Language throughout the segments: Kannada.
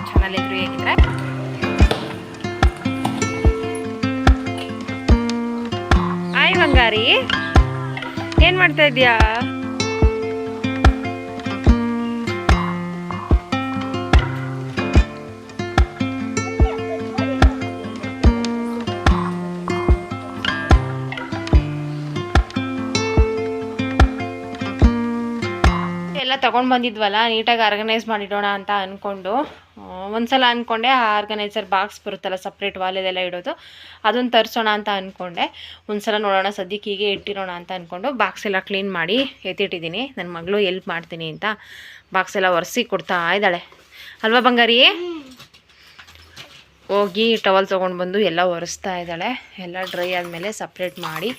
ಚಾನಲ್ ಎದುರು ಹೇಗಿದ್ರೆ. ಹಾಯ್ ಬಂಗಾರಿ, ಏನು ಮಾಡ್ತಾ ಇದೀಯಾ? ಎಲ್ಲ ತೊಗೊಂಡು ಬಂದಿದ್ವಲ್ಲ, ನೀಟಾಗಿ ಆರ್ಗನೈಸ್ ಮಾಡಿಡೋಣ ಅಂತ ಅಂದ್ಕೊಂಡು ಒಂದ್ಸಲ ಅಂದ್ಕೊಂಡೆ. ಆ ಆರ್ಗನೈಸರ್ ಬಾಕ್ಸ್ ಬರುತ್ತಲ್ಲ ಸಪ್ರೇಟ್ ವಾಲೆದೆಲ್ಲ ಇಡೋದು, ಅದನ್ನು ತರಿಸೋಣ ಅಂತ ಅಂದ್ಕೊಂಡೆ. ಒಂದ್ಸಲ ನೋಡೋಣ, ಸದ್ಯಕ್ಕೆ ಹೀಗೆ ಇಟ್ಟಿರೋಣ ಅಂತ ಅಂದ್ಕೊಂಡು ಬಾಕ್ಸ್ ಎಲ್ಲ ಕ್ಲೀನ್ ಮಾಡಿ ಎತ್ತಿಟ್ಟಿದ್ದೀನಿ. ನನ್ನ ಮಗಳು ಎಲ್ಪ್ ಮಾಡ್ತೀನಿ ಅಂತ ಬಾಕ್ಸ್ ಎಲ್ಲ ಒರೆಸಿ ಕೊಡ್ತಾ ಇದ್ದಾಳೆ ಅಲ್ವಾ ಬಂಗಾರಿ? ಹೋಗಿ ಟವಲ್ ತೊಗೊಂಡು ಬಂದು ಎಲ್ಲ ಒರೆಸ್ತಾ ಇದ್ದಾಳೆ. ಎಲ್ಲ ಡ್ರೈ ಆದಮೇಲೆ ಸಪ್ರೇಟ್ ಮಾಡಿ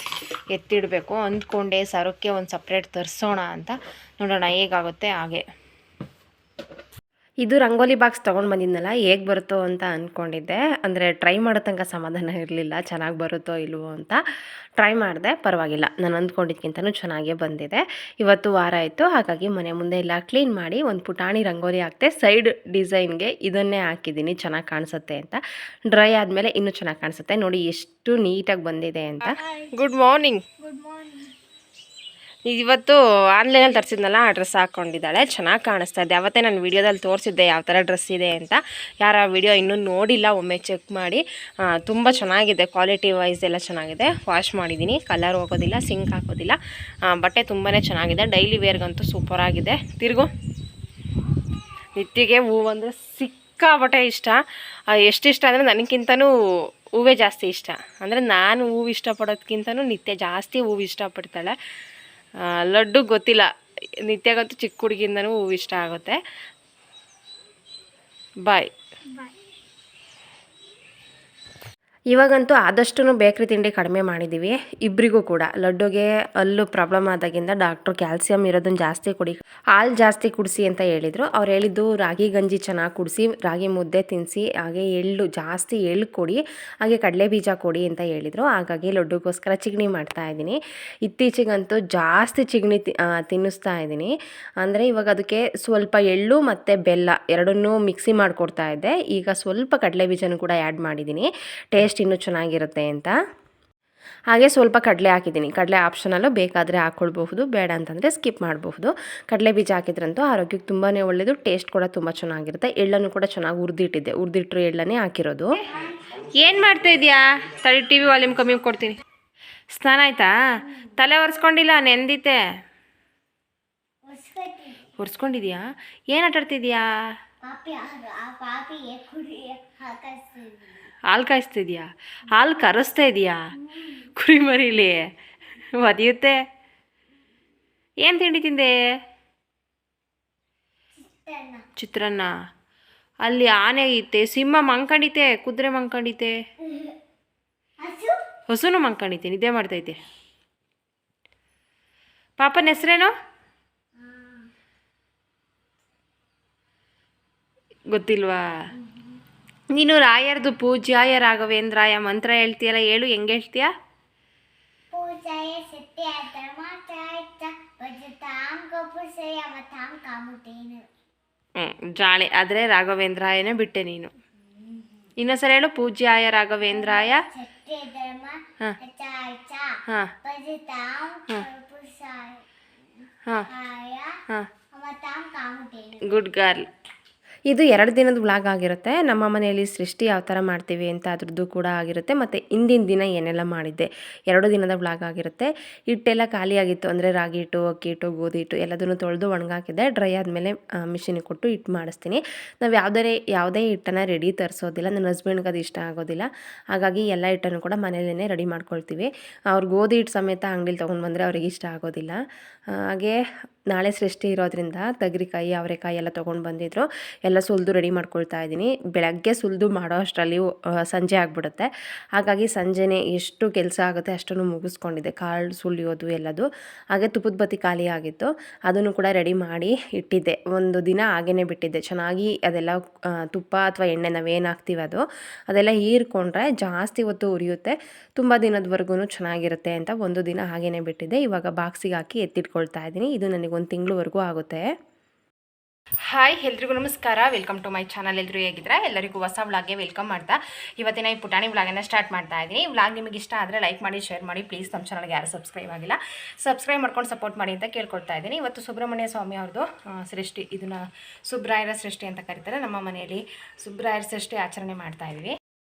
ಎತ್ತಿಡಬೇಕು ಅಂದ್ಕೊಂಡೆ. ಸರಕ್ಕೆ ಒಂದು ಸಪ್ರೇಟ್ ತರಿಸೋಣ ಅಂತ, ನೋಡೋಣ ಹೇಗಾಗುತ್ತೆ ಹಾಗೆ. ಇದು ರಂಗೋಲಿ ಬಾಕ್ಸ್ ತೊಗೊಂಡು ಬಂದಿದ್ನಲ್ಲ, ಹೇಗೆ ಬರುತ್ತೋ ಅಂತ ಅಂದ್ಕೊಂಡಿದ್ದೆ. ಅಂದರೆ ಟ್ರೈ ಮಾಡೋ ತನಕ ಸಮಾಧಾನ ಇರಲಿಲ್ಲ, ಚೆನ್ನಾಗಿ ಬರುತ್ತೋ ಇಲ್ವೋ ಅಂತ. ಟ್ರೈ ಮಾಡಿದೆ, ಪರವಾಗಿಲ್ಲ, ನಾನು ಅಂದ್ಕೊಂಡಿದ್ದಕ್ಕಿಂತನೂ ಚೆನ್ನಾಗೇ ಬಂದಿದೆ. ಇವತ್ತು ವಾರ ಆಯಿತು, ಹಾಗಾಗಿ ಮನೆ ಮುಂದೆ ಎಲ್ಲ ಕ್ಲೀನ್ ಮಾಡಿ ಒಂದು ಪುಟಾಣಿ ರಂಗೋಲಿ ಹಾಕ್ತೆ. ಸೈಡ್ ಡಿಸೈನ್ಗೆ ಇದನ್ನೇ ಹಾಕಿದ್ದೀನಿ, ಚೆನ್ನಾಗಿ ಕಾಣಿಸುತ್ತೆ ಅಂತ. ಡ್ರೈ ಆದಮೇಲೆ ಇನ್ನೂ ಚೆನ್ನಾಗಿ ಕಾಣಿಸುತ್ತೆ. ನೋಡಿ ಎಷ್ಟು ನೀಟಾಗಿ ಬಂದಿದೆ ಅಂತ. Good morning. ಇವತ್ತು ಆನ್ಲೈನಲ್ಲಿ ತರಿಸಿದ್ನಲ್ಲ, ಆ ಡ್ರೆಸ್ ಹಾಕ್ಕೊಂಡಿದ್ದಾಳೆ, ಚೆನ್ನಾಗಿ ಕಾಣಿಸ್ತಾ ಇದೆ. ಅವತ್ತೇ ನಾನು ವೀಡಿಯೋದಲ್ಲಿ ತೋರಿಸಿದ್ದೆ ಯಾವ ಥರ ಡ್ರೆಸ್ ಇದೆ ಅಂತ. ಯಾರು ಆ ವಿಡಿಯೋ ಇನ್ನೂ ನೋಡಿಲ್ಲ ಒಮ್ಮೆ ಚೆಕ್ ಮಾಡಿ. ತುಂಬ ಚೆನ್ನಾಗಿದೆ, ಕ್ವಾಲಿಟಿ ವೈಸ್ ಎಲ್ಲ ಚೆನ್ನಾಗಿದೆ. ವಾಶ್ ಮಾಡಿದ್ದೀನಿ, ಕಲರ್ ಹೋಗೋದಿಲ್ಲ, ಸಿಂಕ್ ಹಾಕೋದಿಲ್ಲ. ಬಟ್ಟೆ ತುಂಬಾ ಚೆನ್ನಾಗಿದೆ, ಡೈಲಿ ವೇರ್ಗಂತೂ ಸೂಪರಾಗಿದೆ. ತಿರುಗು. ನಿತ್ಯಗೆ ಹೂವು ಅಂದರೆ ಸಿಕ್ಕಾಬಟ್ಟೆ ಇಷ್ಟ. ಎಷ್ಟು ಇಷ್ಟ ಅಂದರೆ ನನಗಿಂತನೂ ಹೂವೇ ಜಾಸ್ತಿ ಇಷ್ಟ. ಅಂದರೆ ನಾನು ಹೂವು ಇಷ್ಟಪಡೋದಕ್ಕಿಂತನೂ ನಿತ್ಯ ಜಾಸ್ತಿ ಹೂವು ಇಷ್ಟಪಡ್ತಾಳೆ. ಲಡ್ಡು ಗೊತ್ತಿಲ್ಲ, ನಿತ್ಯಗಂತೂ ಚಿಕ್ಕ ಹುಡುಗಿಯಿಂದನೂ ಹೂವು ಇಷ್ಟ ಆಗುತ್ತೆ. ಬಾಯ್. ಇವಾಗಂತೂ ಆದಷ್ಟು ಬೇಕ್ರಿ ತಿಂಡಿ ಕಡಿಮೆ ಮಾಡಿದ್ದೀವಿ ಇಬ್ಬರಿಗೂ ಕೂಡ. ಲಡ್ಡುಗೆ ಅಲ್ಲೂ ಪ್ರಾಬ್ಲಮ್ ಆದಾಗಿಂದ ಡಾಕ್ಟ್ರು ಕ್ಯಾಲ್ಸಿಯಂ ಇರೋದನ್ನು ಜಾಸ್ತಿ ಕುಡಿ, ಹಾಲು ಜಾಸ್ತಿ ಕುಡಿಸಿ ಅಂತ ಹೇಳಿದರು. ಅವ್ರು ಹೇಳಿದ್ದು ರಾಗಿ ಗಂಜಿ ಚೆನ್ನಾಗಿ ಕುಡಿಸಿ, ರಾಗಿ ಮುದ್ದೆ ತಿನ್ನಿಸಿ, ಹಾಗೆ ಜಾಸ್ತಿ ಎಳ್ಳು ಕೊಡಿ, ಹಾಗೆ ಕಡಲೆ ಬೀಜ ಕೊಡಿ ಅಂತ ಹೇಳಿದರು. ಹಾಗಾಗಿ ಲಡ್ಡುಗೋಸ್ಕರ ಚಿಗಣಿ ಮಾಡ್ತಾಯಿದ್ದೀನಿ. ಇತ್ತೀಚೆಗಂತೂ ಜಾಸ್ತಿ ಚಿಗಣಿ ತಿನ್ನಿಸ್ತಾ ಇದ್ದೀನಿ. ಅಂದರೆ ಇವಾಗ ಅದಕ್ಕೆ ಸ್ವಲ್ಪ ಎಳ್ಳು ಮತ್ತು ಬೆಲ್ಲ ಎರಡನ್ನೂ ಮಿಕ್ಸಿ ಮಾಡಿಕೊಡ್ತಾ ಇದ್ದೆ. ಈಗ ಸ್ವಲ್ಪ ಕಡಲೆ ಬೀಜನೂ ಕೂಡ ಆ್ಯಡ್ ಮಾಡಿದ್ದೀನಿ, ಟೇಸ್ಟ್ ಇನ್ನೂ ಚೆನ್ನಾಗಿರುತ್ತೆ ಅಂತ. ಹಾಗೆ ಸ್ವಲ್ಪ ಕಡಲೆ ಹಾಕಿದ್ದೀನಿ. ಕಡಲೆ ಆಪ್ಷನಲ್ಲು, ಬೇಕಾದರೆ ಹಾಕ್ಕೊಳ್ಬಹುದು, ಬೇಡ ಅಂತಂದರೆ ಸ್ಕಿಪ್ ಮಾಡಬಹುದು. ಕಡಲೆ ಬೀಜ ಹಾಕಿದ್ರಂತೂ ಆರೋಗ್ಯಕ್ಕೆ ತುಂಬಾ ಒಳ್ಳೆಯದು, ಟೇಸ್ಟ್ ಕೂಡ ತುಂಬ ಚೆನ್ನಾಗಿರುತ್ತೆ. ಎಳ್ಳನ್ನು ಕೂಡ ಚೆನ್ನಾಗಿ ಹುರಿದಿಟ್ಟಿರೋ ಎಳ್ಳನ್ನೇ ಹಾಕಿರೋದು. ಏನು ಮಾಡ್ತಾ ಇದೆಯಾ? ತಡಿ, ಟಿ ವಿ ವಾಲ್ಯೂಮ್ ಕಮ್ಮಿ ಕೊಡ್ತೀನಿ. ಸ್ನಾನ ಆಯಿತಾ? ತಲೆ ಒರೆಸ್ಕೊಂಡಿಲ್ಲ, ನೆಂದಿತ್ತೆ. ಒರೆಸ್ಕೊಂಡಿದ್ಯಾ? ಏನು ಆಟಾಡ್ತಿದ್ಯಾ? ಹಾಲು ಕಾಯಿಸ್ತಿದ್ಯಾ? ಹಾಲು ಕರೆಸ್ತಾ ಇದೆಯಾ? ಕುರಿ ಮರಿಲಿ ಒದಿಯುತ್ತೆ. ಏನು ತಿಂಡಿ ತಿಂದೆ? ಚಿತ್ರಾನ್ನ. ಅಲ್ಲಿ ಆನೆ ಐತೆ, ಸಿಂಹ ಮಂಕಂಡಿತೆ, ಕುದುರೆ ಮಂಕಂಡಿತೆ, ಹಸುನು ಮಂಕಂಡಿತೆ, ನಿದ್ದೆ ಮಾಡ್ತೈತೆ. ಪಾಪನ ಹೆಸ್ರೇನು ಗೊತ್ತಿಲ್ವಾ? ನೀನು ರಾಯರ್ದು ಪೂಜ್ಯಾಯ ರಾಘವೇಂದ್ರಾಯ ಮಂತ್ರ ಹೇಳ್ತೀಯಲ್ಲ, ಹೇಳು, ಹೆಂಗೆ ಹೇಳ್ತೀಯ? ಜಾಳೆ, ಆದರೆ ರಾಘವೇಂದ್ರಾಯನೇ ಬಿಟ್ಟೆ ನೀನು. ಇನ್ನೊಂದ್ಸಲ ಹೇಳು, ಪೂಜ್ಯಾಯ ರಾಘವೇಂದ್ರಾಯ. ಹಾಂ ಹಾಂ ಹಾಂ ಹಾಂ, ಗುಡ್ ಗರ್ಲ್. ಇದು 2 ದಿನದ ವ್ಲಾಗ್ ಆಗಿರುತ್ತೆ. ನಮ್ಮ ಮನೆಯಲ್ಲಿ ಸೃಷ್ಟಿ ಯಾವ ಥರ ಮಾಡ್ತೀವಿ ಅಂತ ಅದ್ರದ್ದು ಕೂಡ ಆಗಿರುತ್ತೆ, ಮತ್ತು ಹಿಂದಿನ ದಿನ ಏನೆಲ್ಲ ಮಾಡಿದ್ದೆ 2 ದಿನದ ವ್ಲಾಗ್ ಆಗಿರುತ್ತೆ. ಹಿಟ್ಟೆಲ್ಲ ಖಾಲಿಯಾಗಿತ್ತು, ಅಂದರೆ ರಾಗಿ ಹಿಟ್ಟು, ಅಕ್ಕಿ ಹಿಟ್ಟು, ಗೋಧಿ ಹಿಟ್ಟು ಎಲ್ಲದನ್ನು ತೊಳೆದು ಒಣಗಾಕಿದ್ದೆ. ಡ್ರೈ ಆದಮೇಲೆ ಮಿಷಿನಿಗೆ ಕೊಟ್ಟು ಹಿಟ್ಟು ಮಾಡಿಸ್ತೀನಿ. ನಾವು ಯಾವುದೇ ಹಿಟ್ಟನ್ನು ರೆಡಿ ತರಿಸೋದಿಲ್ಲ, ನನ್ನ ಹಸ್ಬೆಂಡ್ಗೆ ಅದು ಇಷ್ಟ ಆಗೋದಿಲ್ಲ. ಹಾಗಾಗಿ ಎಲ್ಲ ಹಿಟ್ಟನ್ನು ಕೂಡ ಮನೆಯಲ್ಲೇ ರೆಡಿ ಮಾಡ್ಕೊಳ್ತೀವಿ. ಅವ್ರು ಗೋಧಿ ಹಿಟ್ಟು ಸಮೇತ ಅಂಗಡಿಲಿ ತೊಗೊಂಡು ಬಂದರೆ ಅವ್ರಿಗೆ ಇಷ್ಟ ಆಗೋದಿಲ್ಲ. ಹಾಗೆ ನಾಳೆ ಸೃಷ್ಟಿ ಇರೋದ್ರಿಂದ ತಗರಿಕಾಯಿ, ಅವರೆಕಾಯಿ ಎಲ್ಲ ತೊಗೊಂಡು ಬಂದಿದ್ರು. ಎಲ್ಲ ಸುಲಿದು ರೆಡಿ ಮಾಡ್ಕೊಳ್ತಾ ಇದ್ದೀನಿ. ಬೆಳಗ್ಗೆ ಸುಲಿದು ಮಾಡೋ ಅಷ್ಟರಲ್ಲಿ ಸಂಜೆ ಆಗಿಬಿಡುತ್ತೆ. ಹಾಗಾಗಿ ಸಂಜೆನೇ ಎಷ್ಟು ಕೆಲಸ ಆಗುತ್ತೆ ಅಷ್ಟನ್ನು ಮುಗಿಸ್ಕೊಂಡಿದ್ದೆ, ಕಾಳು ಸುಲಿಯೋದು ಎಲ್ಲದು. ಹಾಗೆ ತುಪ್ಪದ ಬತ್ತಿ ಖಾಲಿ ಆಗಿತ್ತು, ಅದನ್ನು ಕೂಡ ರೆಡಿ ಮಾಡಿ ಇಟ್ಟಿದ್ದೆ. ಒಂದು ದಿನ ಹಾಗೇ ಬಿಟ್ಟಿದ್ದೆ. ಚೆನ್ನಾಗಿ ಅದೆಲ್ಲ ತುಪ್ಪ ಅಥವಾ ಎಣ್ಣೆ ನಾವೇನು ಹಾಕ್ತೀವಿ ಅದೆಲ್ಲ ಹೀರ್ಕೊಂಡ್ರೆ ಜಾಸ್ತಿ ಹೊತ್ತು ಉರಿಯುತ್ತೆ, ತುಂಬ ದಿನದವರೆಗೂ ಚೆನ್ನಾಗಿರುತ್ತೆ ಅಂತ ಒಂದು ದಿನ ಹಾಗೇ ಬಿಟ್ಟಿದ್ದೆ. ಇವಾಗ ಬಾಕ್ಸಿಗೆ ಹಾಕಿ ಎತ್ತಿಟ್ಕೊಳ್ತಾ ಇದ್ದೀನಿ. ಇದು ನನಗೆ 1 ತಿಂಗಳವರೆಗೂ ಆಗುತ್ತೆ. ಹಾಯ್ ಎಲ್ರಿಗೂ ನಮಸ್ಕಾರ, ವೆಲ್ಕಮ್ ಟು ಮೈ ಚಾನಲ್. ಎಲ್ಲರೂ ಹೇಗಿದ್ರೆ ಎಲ್ಲರಿಗೂ ಹೊಸ ವ್ಲಾಗ್ಗೆ ವೆಲ್ಕಮ್ ಮಾಡ್ತಾ ಇವತ್ತಿನ ಈ ಪುಟಾಣಿ ವ್ಲಾಗನ್ನು ಸ್ಟಾರ್ಟ್ ಮಾಡ್ತಾ ಇದ್ದೀನಿ. ವ್ಲಾಗ್ ನಿಮಗೆ ಇಷ್ಟ ಆದರೆ ಲೈಕ್ ಮಾಡಿ, ಶೇರ್ ಮಾಡಿ. ಪ್ಲೀಸ್ ನಮ್ಮ ಚಾನಲ್ಗೆ ಯಾರು ಸಬ್ಸ್ಕ್ರೈಬ್ ಆಗಿಲ್ಲ ಸಬ್ಸ್ಕ್ರೈಬ್ ಮಾಡ್ಕೊಂಡು ಸಪೋರ್ಟ್ ಮಾಡಿ ಅಂತ ಕೇಳ್ಕೊಳ್ತಾ ಇದ್ದೀನಿ. ಇವತ್ತು ಸುಬ್ರಹ್ಮಣ್ಯ ಸ್ವಾಮಿ ಅವ್ರದ್ದು ಸೃಷ್ಟಿ, ಇದನ್ನು ಸುಬ್ರಾಯರ ಸೃಷ್ಟಿ ಅಂತ ಕರೀತಾರೆ. ನಮ್ಮ ಮನೆಯಲ್ಲಿ ಸುಬ್ರಾಯರ ಸೃಷ್ಟಿ ಆಚರಣೆ ಮಾಡ್ತಾ ಇದ್ದೀವಿ.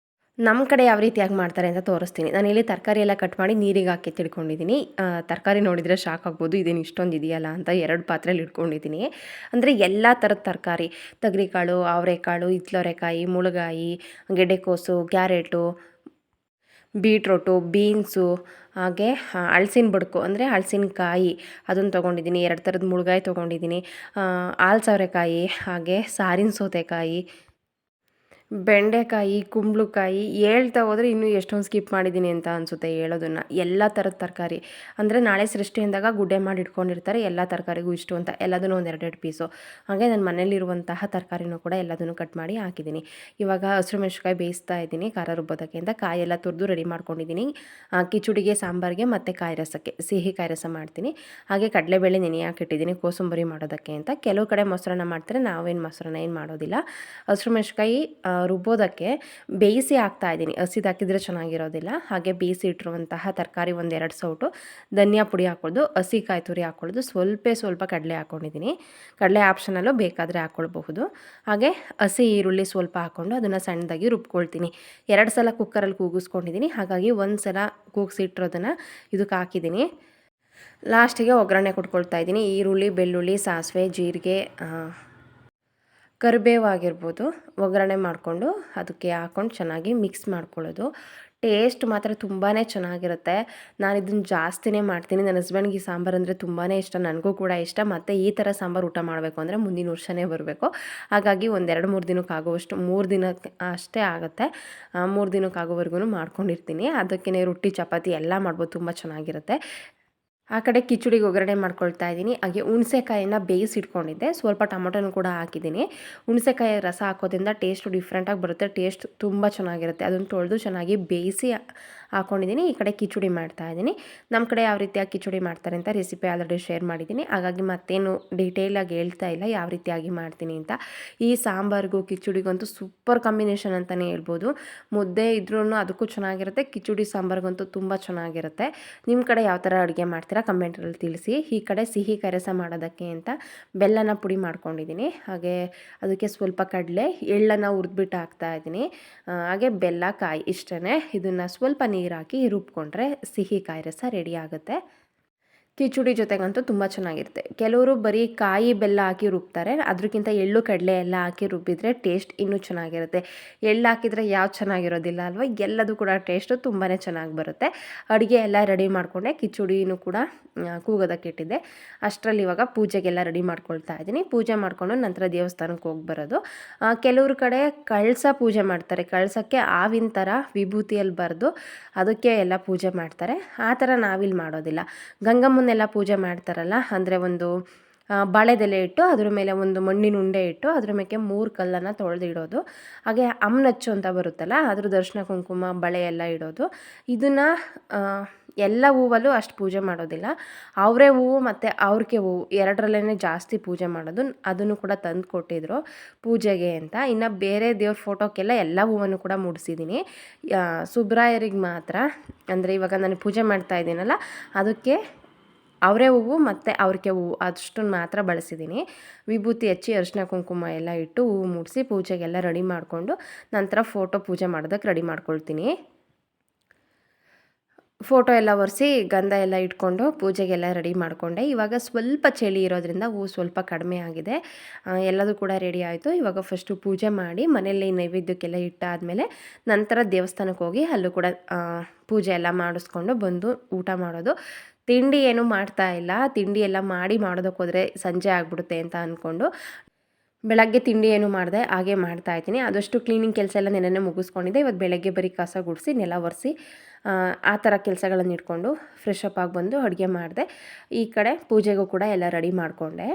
ನಮ್ಮ ಕಡೆ ಯಾವ ರೀತಿಯಾಗಿ ಮಾಡ್ತಾರೆ ಅಂತ ತೋರಿಸ್ತೀನಿ. ನಾನು ಇಲ್ಲಿ ತರಕಾರಿ ಎಲ್ಲ ಕಟ್ ಮಾಡಿ ನೀರಿಗೆ ಹಾಕಿ ತಿಳ್ಕೊಂಡಿದ್ದೀನಿ. ತರಕಾರಿ ನೋಡಿದರೆ ಶಾಕ್ ಆಗ್ಬೋದು, ಇದೇನು ಇಷ್ಟೊಂದು ಇದೆಯಲ್ಲ ಅಂತ 2 ಪಾತ್ರೆಯಲ್ಲಿ ಇಟ್ಕೊಂಡಿದ್ದೀನಿ. ಅಂದರೆ ಎಲ್ಲ ಥರದ ತರಕಾರಿ, ತೊಗರಿಕಾಳು, ಅವರೆಕಾಳು, ಹಿತ್ಲವರೆಕಾಯಿ, ಮುಳುಗಾಯಿ, ಗೆಡ್ಡೆಕೋಸು, ಕ್ಯಾರೆಟು, ಬೀಟ್ರೋಟು, ಬೀನ್ಸು, ಹಾಗೆ ಹಳ್ಸಿನ ಬಡ್ಕು ಅಂದರೆ ಹಳ್ಸಿನಕಾಯಿ ಅದನ್ನು ತೊಗೊಂಡಿದ್ದೀನಿ. 2 ಥರದ ಮುಳುಗಾಯಿ ತೊಗೊಂಡಿದ್ದೀನಿ. ಹಾಲು ಸವರೆಕಾಯಿ, ಹಾಗೆ ಸಾರಿನ ಸೌತೆಕಾಯಿ, ಬೆಂಡೆಕಾಯಿ, ಕುಂಬಳಕಾಯಿ, ಹೇಳ್ತಾ ಹೋದರೆ ಇನ್ನೂ ಎಷ್ಟೊಂದು ಸ್ಕಿಪ್ ಮಾಡಿದ್ದೀನಿ ಅಂತ ಅನಿಸುತ್ತೆ ಹೇಳೋದನ್ನು. ಎಲ್ಲ ಥರದ ತರಕಾರಿ ಅಂದರೆ ನಾಳೆ ಸೃಷ್ಟಿ ಅಂದಾಗ ಗುಡ್ಡೆ ಮಾಡಿ ಇಟ್ಕೊಂಡಿರ್ತಾರೆ, ಎಲ್ಲ ತರಕಾರಿಗೂ ಇಷ್ಟು ಅಂತ ಎಲ್ಲದನ್ನು ಒಂದು 2 ಪೀಸು. ಹಾಗೆ ನನ್ನ ಮನೇಲಿರುವಂತಹ ತರಕಾರಿನೂ ಕೂಡ ಎಲ್ಲದನ್ನು ಕಟ್ ಮಾಡಿ ಹಾಕಿದ್ದೀನಿ. ಇವಾಗ ಹಸಿರು ಮೆಣಸಿನ್ಕಾಯಿ ಬೇಯಿಸ್ತಾ ಇದ್ದೀನಿ ಖಾರ ರುಬ್ಬೋದಕ್ಕೆ ಅಂತ. ಕಾಯೆಲ್ಲ ತುರಿದು ರೆಡಿ ಮಾಡ್ಕೊಂಡಿದ್ದೀನಿ. ಕಿಚುಡಿಗೆ, ಸಾಂಬಾರಿಗೆ ಮತ್ತು ಕಾಯಿ ರಸಕ್ಕೆ, ಸಿಹಿ ಕಾಯಿ ರಸ ಮಾಡ್ತೀನಿ. ಹಾಗೆ ಕಡಲೆಬೇಳೆ ನೆನೆ ಹಾಕಿಟ್ಟಿದ್ದೀನಿ ಕೋಸಂಬರಿ ಮಾಡೋದಕ್ಕೆ ಅಂತ. ಕೆಲವು ಕಡೆ ಮೊಸರನ್ನ ಮಾಡ್ತಾರೆ, ನಾವೇನು ಮೊಸರನ್ನ ಏನು ಮಾಡೋದಿಲ್ಲ. ಹಸಿರು ಮೆಣಸಿನ್ಕಾಯಿ ರುಬ್ಬೋದಕ್ಕೆ ಬೇಯಿಸಿ ಹಾಕ್ತಾಯಿದ್ದೀನಿ, ಹಸಿದು ಹಾಕಿದರೆ ಚೆನ್ನಾಗಿರೋದಿಲ್ಲ. ಹಾಗೆ ಬೇಯಿಸಿ ಇಟ್ಟಿರುವಂತಹ ತರಕಾರಿ 1-2 ಸೌಟು ಧನಿಯಾ ಪುಡಿ ಹಾಕ್ಕೊಳ್ಳೋದು, ಹಸಿ ಕಾಯಿ ತುರಿ ಹಾಕ್ಕೊಳ್ಳೋದು, ಸ್ವಲ್ಪ ಕಡಲೆ ಹಾಕ್ಕೊಂಡಿದ್ದೀನಿ. ಕಡಲೆ ಆಪ್ಷನಲ್ಲು, ಬೇಕಾದರೆ ಹಾಕ್ಕೊಳ್ಬಹುದು. ಹಾಗೆ ಹಸಿ ಈರುಳ್ಳಿ ಸ್ವಲ್ಪ ಹಾಕ್ಕೊಂಡು ಅದನ್ನು ಸಣ್ಣದಾಗಿ ರುಬ್ಕೊಳ್ತೀನಿ. 2 ಸಲ ಕುಕ್ಕರಲ್ಲಿ ಕೂಗಿಸ್ಕೊಂಡಿದ್ದೀನಿ, ಹಾಗಾಗಿ 1 ಸಲ ಕೂಗಿಸಿಟ್ಟಿರೋದನ್ನು ಇದಕ್ಕೆ ಹಾಕಿದ್ದೀನಿ. ಲಾಸ್ಟಿಗೆ ಒಗ್ಗರಣೆ ಕೊಟ್ಕೊಳ್ತಾ ಇದ್ದೀನಿ. ಈರುಳ್ಳಿ, ಬೆಳ್ಳುಳ್ಳಿ, ಸಾಸಿವೆ, ಜೀರಿಗೆ, ಕರಿಬೇವು ಆಗಿರ್ಬೋದು ಒಗ್ಗರಣೆ ಮಾಡಿಕೊಂಡು ಅದಕ್ಕೆ ಹಾಕ್ಕೊಂಡು ಚೆನ್ನಾಗಿ ಮಿಕ್ಸ್ ಮಾಡ್ಕೊಳ್ಳೋದು. ಟೇಸ್ಟ್ ಮಾತ್ರ ತುಂಬಾ ಚೆನ್ನಾಗಿರುತ್ತೆ. ನಾನು ಇದನ್ನು ಜಾಸ್ತಿನೇ ಮಾಡ್ತೀನಿ. ನನ್ನ ಹಸ್ಬೆಂಡ್ಗೆ ಈ ಸಾಂಬಾರು ಅಂದರೆ ತುಂಬಾ ಇಷ್ಟ, ನನಗೂ ಕೂಡ ಇಷ್ಟ. ಮತ್ತು ಈ ಥರ ಸಾಂಬಾರು ಊಟ ಮಾಡಬೇಕು ಅಂದರೆ ಮುಂದಿನ ವರ್ಷವೇ ಬರಬೇಕು. ಹಾಗಾಗಿ 1-2-3 ದಿನಕ್ಕಾಗುವಷ್ಟು, 3 ದಿನಕ್ಕೆ ಅಷ್ಟೇ ಆಗುತ್ತೆ. 3 ದಿನಕ್ಕಾಗೋವರೆಗೂ ಮಾಡ್ಕೊಂಡಿರ್ತೀನಿ. ಅದಕ್ಕೇ ರೊಟ್ಟಿ, ಚಪಾತಿ ಎಲ್ಲ ಮಾಡ್ಬೋದು, ತುಂಬ ಚೆನ್ನಾಗಿರುತ್ತೆ. ಆ ಕಡೆ ಕಿಚುಡಿಗೆ ಒಗ್ಗರಣೆ ಮಾಡ್ಕೊಳ್ತಾ ಇದ್ದೀನಿ. ಹಾಗೆ ಹುಣಸೆಕಾಯಿನ ಬೇಯಿಸಿಟ್ಕೊಂಡಿದ್ದೆ, ಸ್ವಲ್ಪ ಟೊಮೊಟೊನೂ ಕೂಡ ಹಾಕಿದ್ದೀನಿ. ಹುಣಸೆಕಾಯಿ ರಸ ಹಾಕೋದ್ರಿಂದ ಟೇಸ್ಟು ಡಿಫ್ರೆಂಟಾಗಿ ಬರುತ್ತೆ, ಟೇಸ್ಟ್ ತುಂಬ ಚೆನ್ನಾಗಿರುತ್ತೆ. ಅದನ್ನು ತೊಳೆದು ಚೆನ್ನಾಗಿ ಬೇಯಿಸಿ ಹಾಕ್ಕೊಂಡಿದ್ದೀನಿ. ಈ ಕಡೆ ಕಿಚುಡಿ ಮಾಡ್ತಾಯಿದ್ದೀನಿ. ನಮ್ಮ ಕಡೆ ಯಾವ ರೀತಿಯಾಗಿ ಕಿಚುಡಿ ಮಾಡ್ತಾರೆ ಅಂತ ರೆಸಿಪಿ ಆಲ್ರೆಡಿ ಶೇರ್ ಮಾಡಿದ್ದೀನಿ, ಹಾಗಾಗಿ ಮತ್ತೇನು ಡೀಟೇಲಾಗಿ ಹೇಳ್ತಾ ಇಲ್ಲ ಯಾವ ರೀತಿಯಾಗಿ ಮಾಡ್ತೀನಿ ಅಂತ. ಈ ಸಾಂಬಾರಿಗೂ ಕಿಚುಡಿಗಂತೂ ಸೂಪರ್ ಕಾಂಬಿನೇಷನ್ ಅಂತಲೇ ಹೇಳ್ಬೋದು. ಮುದ್ದೆ ಇದ್ರೂ ಅದಕ್ಕೂ ಚೆನ್ನಾಗಿರುತ್ತೆ, ಕಿಚುಡಿ ಸಾಂಬಾರಿಗಂತೂ ತುಂಬ ಚೆನ್ನಾಗಿರುತ್ತೆ. ನಿಮ್ಮ ಕಡೆ ಯಾವ ಥರ ಅಡುಗೆ ಮಾಡ್ತೀರಾ ಕಮೆಂಟ್ರಲ್ಲಿ ತಿಳಿಸಿ. ಈ ಕಡೆ ಸಿಹಿ ಕರಸ ಮಾಡೋದಕ್ಕೆ ಅಂತ ಬೆಲ್ಲನ ಪುಡಿ ಮಾಡ್ಕೊಂಡಿದ್ದೀನಿ. ಹಾಗೆ ಅದಕ್ಕೆ ಸ್ವಲ್ಪ ಕಡಲೆ, ಎಳ್ಳನ್ನು ಹುರಿದ್ಬಿಟ್ಟು ಹಾಕ್ತಾಯಿದ್ದೀನಿ. ಹಾಗೆ ಬೆಲ್ಲ, ಕಾಯಿ ಇಷ್ಟೇ. ಇದನ್ನು ಸ್ವಲ್ಪ ನೀರು ಹಾಕಿ ರುಬ್ಕೊಂಡ್ರೆ ಸಿಹಿ ಕಾಯಿ ರಸ ರೆಡಿ ಆಗುತ್ತೆ. ಕಿಚುಡಿ ಜೊತೆಗಂತೂ ತುಂಬ ಚೆನ್ನಾಗಿರುತ್ತೆ. ಕೆಲವರು ಬರೀ ಕಾಯಿ ಬೆಲ್ಲ ಹಾಕಿ ರುಬ್ತಾರೆ, ಅದಕ್ಕಿಂತ ಎಳ್ಳು ಕಡಲೆ ಎಲ್ಲ ಹಾಕಿ ರುಬ್ಬಿದರೆ ಟೇಸ್ಟ್ ಇನ್ನೂ ಚೆನ್ನಾಗಿರುತ್ತೆ. ಎಳ್ಳು ಹಾಕಿದರೆ ಯಾವ್ದು ಚೆನ್ನಾಗಿರೋದಿಲ್ಲ ಅಲ್ವ, ಎಲ್ಲದು ಕೂಡ ಟೇಸ್ಟು ತುಂಬಾ ಚೆನ್ನಾಗಿ ಬರುತ್ತೆ. ಅಡುಗೆ ಎಲ್ಲ ರೆಡಿ ಮಾಡಿಕೊಂಡೆ, ಕಿಚುಡಿನೂ ಕೂಡ ಕೂಗೋದಕ್ಕೆ ಇಟ್ಟಿದ್ದೆ. ಅಷ್ಟರಲ್ಲಿ ಇವಾಗ ಪೂಜೆಗೆಲ್ಲ ರೆಡಿ ಮಾಡ್ಕೊಳ್ತಾ ಇದ್ದೀನಿ. ಪೂಜೆ ಮಾಡಿಕೊಂಡು ನಂತರ ದೇವಸ್ಥಾನಕ್ಕೆ ಹೋಗಿ ಬರೋದು. ಕೆಲವ್ರ ಕಡೆ ಕಳಸ ಪೂಜೆ ಮಾಡ್ತಾರೆ, ಕಳಸಕ್ಕೆ ಆವಿನ ಥರ ವಿಭೂತಿಯಲ್ಲಿ ಬರೆದು ಅದಕ್ಕೆ ಎಲ್ಲ ಪೂಜೆ ಮಾಡ್ತಾರೆ. ಆ ಥರ ನಾವಿಲ್ಲಿ ಮಾಡೋದಿಲ್ಲ. ಗಂಗಮ್ಮನ್ನೆಲ್ಲ ಪೂಜೆ ಮಾಡ್ತಾರಲ್ಲ, ಅಂದರೆ ಒಂದು ಬಾಳೆದೆಲೆ ಇಟ್ಟು ಅದ್ರ ಮೇಲೆ ಒಂದು ಮಣ್ಣಿನ ಉಂಡೆ ಇಟ್ಟು ಅದ್ರ ಮೇಲೆ 3 ಕಲ್ಲನ್ನು ತೊಳೆದಿಡೋದು. ಹಾಗೆ ಅಮ್ಮನಚ್ಚು ಅಂತ ಬರುತ್ತಲ್ಲ, ಅದ್ರ ದರ್ಶನ ಕುಂಕುಮ ಬಳೆ ಎಲ್ಲ ಇಡೋದು. ಇದನ್ನು ಎಲ್ಲ ಹೂವಲ್ಲೂ ಅಷ್ಟು ಪೂಜೆ ಮಾಡೋದಿಲ್ಲ. ಅವರೇ ಹೂವು ಮತ್ತು ಅವ್ರಿಗೆ ಹೂವು ಎರಡರಲ್ಲೇ ಜಾಸ್ತಿ ಪೂಜೆ ಮಾಡೋದು. ಅದನ್ನು ಕೂಡ ತಂದು ಕೊಟ್ಟಿದ್ರು ಪೂಜೆಗೆ ಅಂತ. ಇನ್ನು ಬೇರೆ ದೇವ್ರ ಫೋಟೋಕ್ಕೆಲ್ಲ ಎಲ್ಲ ಹೂವನ್ನು ಕೂಡ ಮುಡಿಸಿದ್ದೀನಿ. ಸುಬ್ರಾಯರಿಗೆ ಮಾತ್ರ, ಅಂದರೆ ಇವಾಗ ನಾನು ಪೂಜೆ ಮಾಡ್ತಾ ಇದ್ದೀನಲ್ಲ ಅದಕ್ಕೆ ಅವರೇ ಹೂವು ಮತ್ತು ಅವ್ರಿಗೆ ಹೂವು ಅಷ್ಟನ್ನು ಮಾತ್ರ ಬಳಸಿದ್ದೀನಿ. ವಿಭೂತಿ ಹಚ್ಚಿ ಅರಿಶಿನ ಕುಂಕುಮ ಎಲ್ಲ ಇಟ್ಟು ಹೂವು ಮುಡಿಸಿ ಪೂಜೆಗೆಲ್ಲ ರೆಡಿ ಮಾಡಿಕೊಂಡು ನಂತರ ಫೋಟೋ ಪೂಜೆ ಮಾಡೋದಕ್ಕೆ ರೆಡಿ ಮಾಡ್ಕೊಳ್ತೀನಿ. ಫೋಟೋ ಎಲ್ಲ ಒರೆಸಿ ಗಂಧ ಎಲ್ಲ ಇಟ್ಕೊಂಡು ಪೂಜೆಗೆಲ್ಲ ರೆಡಿ ಮಾಡಿಕೊಂಡೆ. ಇವಾಗ ಸ್ವಲ್ಪ ಚಳಿ ಇರೋದ್ರಿಂದ ಹೂವು ಸ್ವಲ್ಪ ಕಡಿಮೆ ಆಗಿದೆ. ಎಲ್ಲದೂ ಕೂಡ ರೆಡಿ ಆಯಿತು. ಇವಾಗ ಫಸ್ಟು ಪೂಜೆ ಮಾಡಿ ಮನೆಯಲ್ಲಿ ನೈವೇದ್ಯಕ್ಕೆಲ್ಲ ಇಟ್ಟಾದಮೇಲೆ ನಂತರ ದೇವಸ್ಥಾನಕ್ಕೆ ಹೋಗಿ ಅಲ್ಲೂ ಕೂಡ ಪೂಜೆ ಎಲ್ಲ ಮಾಡಿಸ್ಕೊಂಡು ಬಂದು ಊಟ ಮಾಡೋದು. ತಿಂಡಿ ಏನೂ ಮಾಡ್ತಾ ಇಲ್ಲ, ತಿಂಡಿ ಎಲ್ಲ ಮಾಡೋದಕ್ಕೆ ಹೋದರೆ ಸಂಜೆ ಆಗಿಬಿಡುತ್ತೆ ಅಂತ ಅಂದ್ಕೊಂಡು ಬೆಳಗ್ಗೆ ತಿಂಡಿ ಏನು ಮಾಡಿದೆ ಹಾಗೆ ಮಾಡ್ತಾಯಿದ್ದೀನಿ. ಆದಷ್ಟು ಕ್ಲೀನಿಂಗ್ ಕೆಲಸ ಎಲ್ಲ ನೆನ್ನೆ ಮುಗಿಸ್ಕೊಂಡಿದ್ದೆ. ಇವತ್ತು ಬೆಳಗ್ಗೆ ಬರೀ ಕಸ ಗುಡಿಸಿ ನೆಲ ಒರೆಸಿ ಆ ಥರ ಕೆಲಸಗಳನ್ನು ಇಟ್ಕೊಂಡು ಫ್ರೆಶ್ ಅಪ್ ಆಗಿ ಬಂದು ಅಡುಗೆ ಮಾಡಿದೆ. ಈ ಕಡೆ ಪೂಜೆಗೂ ಕೂಡ ಎಲ್ಲ ರೆಡಿ ಮಾಡಿಕೊಂಡೆ.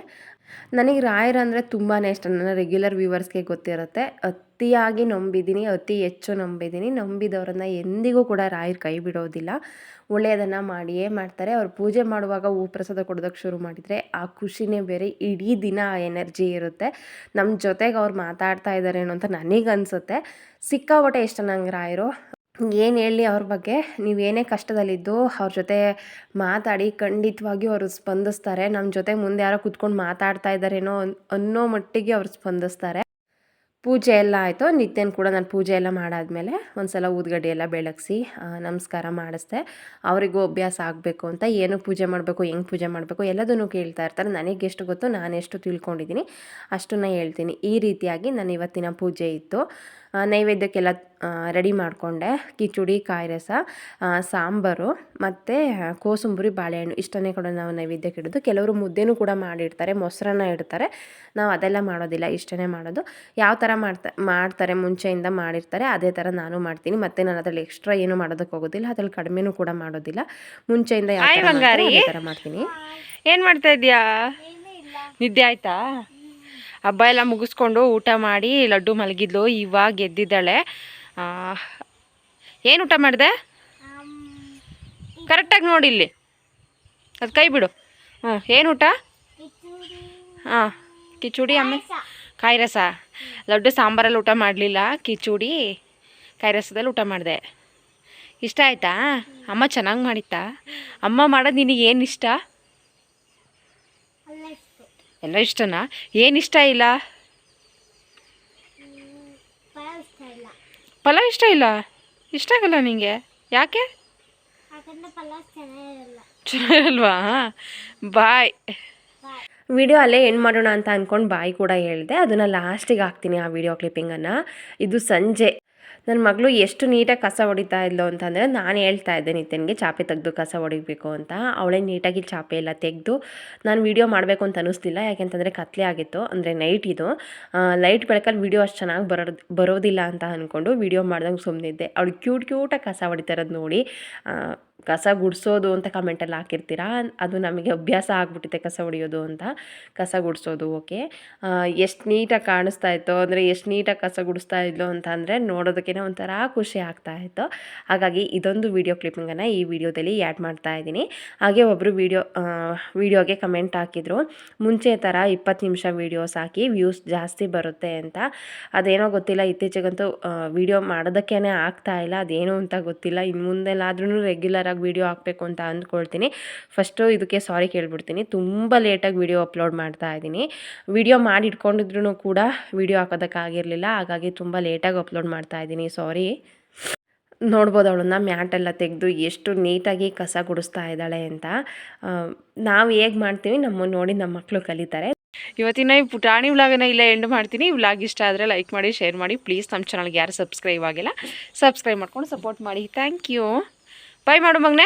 ನನಗೆ ರಾಯರು ಅಂದರೆ ತುಂಬಾ ಇಷ್ಟ. ನನ್ನ ರೆಗ್ಯುಲರ್ ವ್ಯೂವರ್ಸ್ಗೆ ಗೊತ್ತಿರುತ್ತೆ. ಅತಿಯಾಗಿ ನಂಬಿದ್ದೀನಿ, ಅತಿ ಹೆಚ್ಚು ನಂಬಿದ್ದೀನಿ. ನಂಬಿದವ್ರನ್ನ ಎಂದಿಗೂ ಕೂಡ ರಾಯರು ಕೈ ಬಿಡೋದಿಲ್ಲ. ಒಳ್ಳೆಯದನ್ನು ಮಾಡಿಯೇ ಮಾಡ್ತಾರೆ. ಅವ್ರು ಪೂಜೆ ಮಾಡುವಾಗ ಹೂ ಪ್ರಸಾದ ಕೊಡೋದಕ್ಕೆ ಶುರು ಮಾಡಿದರೆ ಆ ಖುಷಿನೇ ಬೇರೆ. ಇಡೀ ದಿನ ಆ ಎನರ್ಜಿ ಇರುತ್ತೆ. ನಮ್ಮ ಜೊತೆಗೆ ಅವ್ರು ಮಾತಾಡ್ತಾ ಇದ್ದಾರೇನೋ ಅಂತ ನನಗನ್ಸುತ್ತೆ. ಸಿಕ್ಕಾಪಟ್ಟೆ ಇಷ್ಟ ನಂಗೆ ರಾಯರು. ಏನು ಹೇಳಿ ಅವ್ರ ಬಗ್ಗೆ, ನೀವೇನೇ ಕಷ್ಟದಲ್ಲಿದ್ದು ಅವ್ರ ಜೊತೆ ಮಾತಾಡಿ ಖಂಡಿತವಾಗಿಯೂ ಅವರು ಸ್ಪಂದಿಸ್ತಾರೆ. ನಮ್ಮ ಜೊತೆ ಮುಂದೆ ಯಾರೋ ಕೂತ್ಕೊಂಡು ಮಾತಾಡ್ತಾ ಇದ್ದಾರೇನೋ ಅನ್ನೋ ಮಟ್ಟಿಗೆ ಅವ್ರು ಸ್ಪಂದಿಸ್ತಾರೆ. ಪೂಜೆ ಎಲ್ಲ ಆಯಿತು. ನಿತ್ಯನ ಕೂಡ ನಾನು ಪೂಜೆ ಎಲ್ಲ ಮಾಡಾದಮೇಲೆ ಒಂದು ಸಲ ಊದ್ಗಡ್ಡೆ ಎಲ್ಲ ಬೆಳಗಿಸಿ ನಮಸ್ಕಾರ ಮಾಡಿಸ್ದೆ. ಅವರಿಗೂ ಅಭ್ಯಾಸ ಆಗಬೇಕು ಅಂತ ಏನು ಪೂಜೆ ಮಾಡಬೇಕು, ಹೆಂಗೆ ಪೂಜೆ ಮಾಡಬೇಕು ಎಲ್ಲದನ್ನು ಕೇಳ್ತಾ ಇರ್ತಾರೆ. ನನಗೆಷ್ಟು ಗೊತ್ತು, ನಾನೆಷ್ಟು ತಿಳ್ಕೊಂಡಿದ್ದೀನಿ ಅಷ್ಟನ್ನು ಹೇಳ್ತೀನಿ. ಈ ರೀತಿಯಾಗಿ ನಾನು ಇವತ್ತಿನ ಪೂಜೆ ಇತ್ತು. ನೈವೇದ್ಯಕ್ಕೆಲ್ಲ ರೆಡಿ ಮಾಡಿಕೊಂಡೆ. ಕಿಚಡಿ, ಕಾಯಿ ರಸ, ಸಾಂಬಾರು ಮತ್ತು ಕೋಸಂಬರಿ, ಬಾಳೆಹಣ್ಣು ಇಷ್ಟನ್ನೇ ಕೂಡ ನಾವು ನೈವೇದ್ಯಕ್ಕೆ ಇಡೋದು. ಕೆಲವರು ಮುದ್ದೆನೂ ಕೂಡ ಮಾಡಿಡ್ತಾರೆ, ಮೊಸರನ್ನ ಇಡ್ತಾರೆ. ನಾವು ಅದೆಲ್ಲ ಮಾಡೋದಿಲ್ಲ, ಇಷ್ಟನ್ನೇ ಮಾಡೋದು. ಯಾವ ಥರ ಮಾಡ್ತಾರೆ ಮುಂಚೆಯಿಂದ ಮಾಡಿರ್ತಾರೆ ಅದೇ ಥರ ನಾನು ಮಾಡ್ತೀನಿ. ಮತ್ತು ನಾನು ಅದರಲ್ಲಿ ಎಕ್ಸ್ಟ್ರಾ ಏನೂ ಮಾಡೋದಕ್ಕೆ ಹೋಗೋದಿಲ್ಲ, ಅದ್ರಲ್ಲಿ ಕಡಿಮೆನೂ ಕೂಡ ಮಾಡೋದಿಲ್ಲ. ಮುಂಚೆಯಿಂದ ಯಾವ ಥರ ಮಾಡ್ತೀನಿ. ಏನು ಮಾಡ್ತಾ ಇದೆಯಾ? ನಿದ್ದೆ ಆಯಿತಾ? ಹಬ್ಬ ಎಲ್ಲ ಮುಗಿಸ್ಕೊಂಡು ಊಟ ಮಾಡಿ ಲಡ್ಡು ಮಲಗಿದ್ಲು. ಇವಾಗ ಎದ್ದಿದ್ದಾಳೆ. ಏನು ಊಟ ಮಾಡಿದೆ? ಕರೆಕ್ಟಾಗಿ ನೋಡಿ ಇಲ್ಲಿ, ಅದು ಕೈ ಬಿಡು. ಏನು ಊಟ? ಕಿಚುಡಿ, ಆಮೇಲೆ ಕಾಯಿ ರಸ. ಲಡ್ಡು ಸಾಂಬಾರಲ್ಲಿ ಊಟ ಮಾಡಲಿಲ್ಲ, ಕಿಚುಡಿ ಕಾಯಿ ರಸದಲ್ಲಿ ಊಟ ಮಾಡಿದೆ. ಇಷ್ಟ ಆಯಿತಾ? ಅಮ್ಮ ಚೆನ್ನಾಗಿ ಮಾಡಿತ್ತಾ? ಅಮ್ಮ ಮಾಡೋದು ನಿನಗೆ ಏನು ಇಷ್ಟ? ಎಲ್ಲ ಇಷ್ಟನಾ? ಏನು ಇಷ್ಟ ಇಲ್ಲ? ಪಲಾವ್ ಇಷ್ಟ ಇಲ್ಲ? ಇಷ್ಟ ಆಗಲ್ಲ ನಿಂಗೆ? ಯಾಕೆ? ಚೆನ್ನಾಗಿರಲ್ವಾ? ಬಾಯ್. ವಿಡಿಯೋ ಅಲ್ಲೇ ಏನು ಮಾಡೋಣ ಅಂತ ಅಂದ್ಕೊಂಡು ಬಾಯಿ ಕೂಡ ಹೇಳಿದೆ. ಅದನ್ನು ಲಾಸ್ಟಿಗೆ ಹಾಕ್ತೀನಿ ಆ ವಿಡಿಯೋ ಕ್ಲಿಪ್ಪಿಂಗನ್ನು. ಇದು ಸಂಜೆ ನನ್ನ ಮಗಳು ಎಷ್ಟು ನೀಟಾಗಿ ಕಸ ಹೊಡಿತಾ ಇದ್ಲು ಅಂತಂದರೆ, ನಾನು ಹೇಳ್ತಾ ಇದ್ದೆ ನಿತ್ಯನಿಗೆ ಚಾಪೆ ತೆಗೆದು ಕಸ ಹೊಡಿಬೇಕು ಅಂತ. ಅವಳೇ ನೀಟಾಗಿ ಚಾಪೆ ಎಲ್ಲ ತೆಗೆದು, ನಾನು ವೀಡಿಯೋ ಮಾಡಬೇಕು ಅಂತ ಅನ್ನಿಸ್ಲಿಲ್ಲ. ಯಾಕೆಂತಂದರೆ ಕತ್ಲೆ ಆಗಿತ್ತು, ಅಂದರೆ ನೈಟ್ ಇದು. ಲೈಟ್ ಬೆಳಕಲ್ಲಿ ವೀಡಿಯೋ ಅಷ್ಟು ಚೆನ್ನಾಗಿ ಬರೋದಿಲ್ಲ ಅಂತ ಅಂದ್ಕೊಂಡು ವೀಡಿಯೋ ಮಾಡ್ದಂಗೆ ಸುಮ್ಮನಿದ್ದೆ. ಅವಳು ಕ್ಯೂಟಾಗಿ ಕಸ ಹೊಡಿತಾ ಇರೋದು ನೋಡಿ ಕಸ ಗುಡಿಸೋದು ಅಂತ ಕಮೆಂಟಲ್ಲಿ ಹಾಕಿರ್ತೀರಾ. ಅದು ನಮಗೆ ಅಭ್ಯಾಸ ಆಗಿಬಿಟ್ಟಿದೆ ಕಸ ಹೊಡಿಯೋದು ಅಂತ. ಕಸ ಗುಡಿಸೋದು ಓಕೆ. ಎಷ್ಟು ನೀಟಾಗಿ ಕಾಣಿಸ್ತಾ ಇತ್ತು ಅಂದರೆ, ಎಷ್ಟು ನೀಟಾಗಿ ಕಸ ಗುಡಿಸ್ತಾ ಇದ್ಲು ಅಂತ ಅಂದರೆ ನೋಡೋದಕ್ಕೇ ಒಂಥರ ಖುಷಿ ಆಗ್ತಾಯಿತ್ತು. ಹಾಗಾಗಿ ಇದೊಂದು ವೀಡಿಯೋ ಕ್ಲಿಪ್ಪಿಂಗನ್ನು ಈ ವಿಡಿಯೋದಲ್ಲಿ ಆ್ಯಡ್ ಮಾಡ್ತಾ ಇದ್ದೀನಿ. ಹಾಗೆ ಒಬ್ಬರು ವೀಡಿಯೋಗೆ ಕಮೆಂಟ್ ಹಾಕಿದರು, ಮುಂಚೆ ಥರ 20 ನಿಮಿಷ ವೀಡಿಯೋಸ್ ಹಾಕಿ ವ್ಯೂಸ್ ಜಾಸ್ತಿ ಬರುತ್ತೆ ಅಂತ. ಅದೇನೋ ಗೊತ್ತಿಲ್ಲ, ಇತ್ತೀಚೆಗಂತೂ ವೀಡಿಯೋ ಮಾಡೋದಕ್ಕೇ ಆಗ್ತಾ ಇಲ್ಲ. ಅದೇನೋ ಅಂತ ಗೊತ್ತಿಲ್ಲ. ಇನ್ನು ಮುಂದೆಲ್ಲಾದ್ರೂ ರೆಗ್ಯುಲರ್ ವಿಡಿಯೋ ಹಾಕಬೇಕು ಅಂತ ಅಂದ್ಕೊಳ್ತೀನಿ. ಫಸ್ಟು ಇದಕ್ಕೆ ಸಾರಿ ಕೇಳ್ಬಿಡ್ತೀನಿ. ತುಂಬ ಲೇಟಾಗಿ ವಿಡಿಯೋ ಅಪ್ಲೋಡ್ ಮಾಡ್ತಾ ಇದ್ದೀನಿ. ವಿಡಿಯೋ ಮಾಡಿ ಇಟ್ಕೊಂಡಿದ್ರು ಕೂಡ ವಿಡಿಯೋ ಹಾಕೋದಕ್ಕಾಗಿರಲಿಲ್ಲ. ಹಾಗಾಗಿ ತುಂಬ ಲೇಟಾಗಿ ಅಪ್ಲೋಡ್ ಮಾಡ್ತಾ ಇದ್ದೀನಿ, ಸಾರಿ. ನೋಡ್ಬೋದು ಅವಳನ್ನ ಮ್ಯಾಟೆಲ್ಲ ತೆಗೆದು ಎಷ್ಟು ನೀಟಾಗಿ ಕಸ ಗುಡಿಸ್ತಾ ಇದ್ದಾಳೆ ಅಂತ. ನಾವು ಹೇಗೆ ಮಾಡ್ತೀವಿ ನಮ್ಮನ್ನು ನೋಡಿ ನಮ್ಮ ಮಕ್ಕಳು ಕಲಿತಾರೆ. ಇವತ್ತಿನ ಈ ಪುಟಾಣಿ ವ್ಲಾಗನ್ನ ಇಲ್ಲೇ ಎಂಡ್ ಮಾಡ್ತೀನಿ. ಈ ವ್ಲಾಗ್ ಇಷ್ಟ ಆದರೆ ಲೈಕ್ ಮಾಡಿ, ಶೇರ್ ಮಾಡಿ. ಪ್ಲೀಸ್ ನಮ್ಮ ಚಾನಲ್ಗೆ ಯಾರು ಸಬ್ಸ್ಕ್ರೈಬ್ ಆಗಿಲ್ಲ ಸಬ್ಸ್ಕ್ರೈಬ್ ಮಾಡ್ಕೊಂಡು ಸಪೋರ್ಟ್ ಮಾಡಿ. Thank you. ಬಾಯ್ ಮಾಡು ಮಗನೇ.